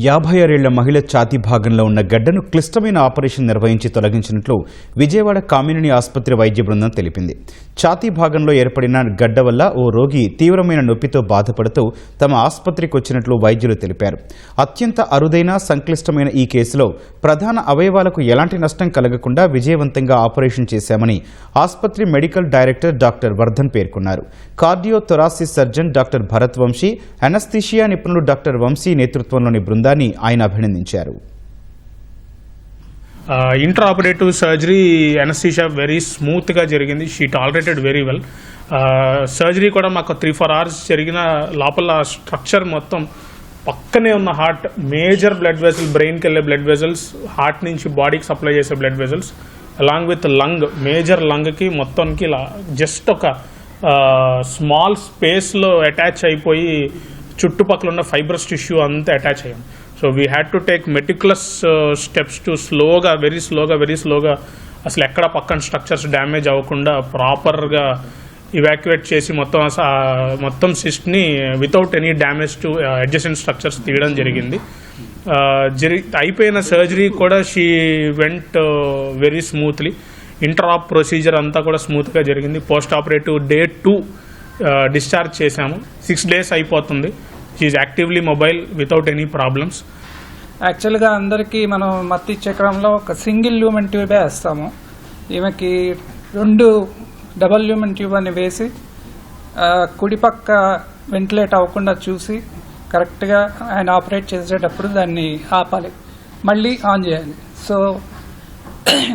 56 మహిళ ఛాతీ భాగంలో ఉన్న గడ్డను క్లిష్టమైన ఆపరేషన్ నిర్వహించి తొలగించినట్లు విజయవాడ కామినేని ఆసుపత్రి వైద్య బృందం తెలిపింది. ఛాతీ భాగంలో ఏర్పడిన గడ్డ వల్ల ఓ రోగి తీవ్రమైన నొప్పితో బాధపడుతూ తమ ఆసుపత్రికి వచ్చినట్లు వైద్యులు తెలిపారు. అత్యంత అరుదైన సంక్లిష్టమైన ఈ కేసులో ప్రధాన అవయవాలకు ఎలాంటి నష్టం కలగకుండా విజయవంతంగా ఆపరేషన్ చేశామని ఆసుపత్రి మెడికల్ డైరెక్టర్ డాక్టర్ వర్ధన్ పేర్కొన్నారు. Cardio thoracic surgeon doctor Bharat Vamsi, anaesthesia నిపుణులు డాక్టర్ వంశీ నేతృత్వంలోని బృందాన్ని ఆయన అభినందించారు. ఇంట్రాఆపరేటివ్ సర్జరీ అనస్థీషియా వెరీ స్మూత్గా జరిగింది. She tolerated very well. Surgery కూడా మాకు 3-4 అవర్స్ జరిగిన లోపల స్ట్రక్చర్ మొత్తం పక్కనే ఉన్న హార్ట్, మేజర్ బ్లడ్ వెజల్, బ్రెయిన్కి వెళ్ళే బ్లడ్ వెజల్స్, హార్ట్ నుంచి బాడీకి సప్లై చేసే blood vessels, along with lung, major లంగ్కి మొత్తానికి ఇలా జస్ట్ ఒక స్మాల్ స్పేస్లో అటాచ్ అయిపోయి చుట్టుపక్కల ఉన్న ఫైబ్రస్ టిష్యూ అంతా అటాచ్ అయ్యాం. So we had to take meticulous steps to very స్లోగా అసలు ఎక్కడ పక్కన స్ట్రక్చర్స్ డ్యామేజ్ అవ్వకుండా ప్రాపర్గా ఇవాక్యువేట్ చేసి మొత్తం సిస్ట్ని without any damage to adjacent structures తీయడం జరిగింది. అయిపోయిన సర్జరీ కూడా she went very smoothly. Intraop procedure అంతా కూడా స్మూత్గా జరిగింది. పోస్ట్ ఆపరేటివ్ Day 2 డిశ్చార్జ్ చేశాము. 6 days అయిపోతుంది. షీఈ్ actively mobile without any problems. యాక్చువల్గా అందరికీ మనం మత్తి చక్రంలో ఒక సింగిల్ ల్యూమెన్ ట్యూబే వేస్తాము. ఈమెకి 2 డబల్ ల్యూమెన్ ట్యూబ్ అని వేసి కుడిపక్క వెంటిలేట్ అవ్వకుండా చూసి కరెక్ట్గా ఆయన ఆపరేట్ చేసేటప్పుడు దాన్ని ఆపాలి, మళ్ళీ ఆన్ చేయాలి. సో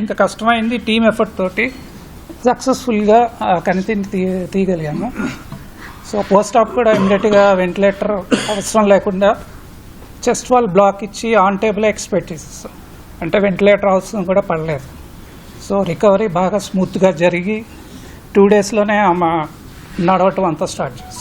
ఇంత కష్టమైంది. టీమ్ ఎఫర్ట్ తోటి సక్సెస్ఫుల్గా కణితిని తీయగలిగాము. సో పోస్ట్ ఆప్ కూడా ఇమ్మీడియట్గా వెంటిలేటర్ అవసరం లేకుండా చెస్ట్ వాల్ బ్లాక్ ఇచ్చి ఆన్ టేబుల్ ఎక్స్పెక్ట్ చేసేస్తాం. అంటే వెంటిలేటర్ అవసరం కూడా పడలేదు. సో రికవరీ బాగా స్మూత్గా జరిగి 2 daysలోనే ఆమె నడవటం అంతా స్టార్ట్ చేస్తాం.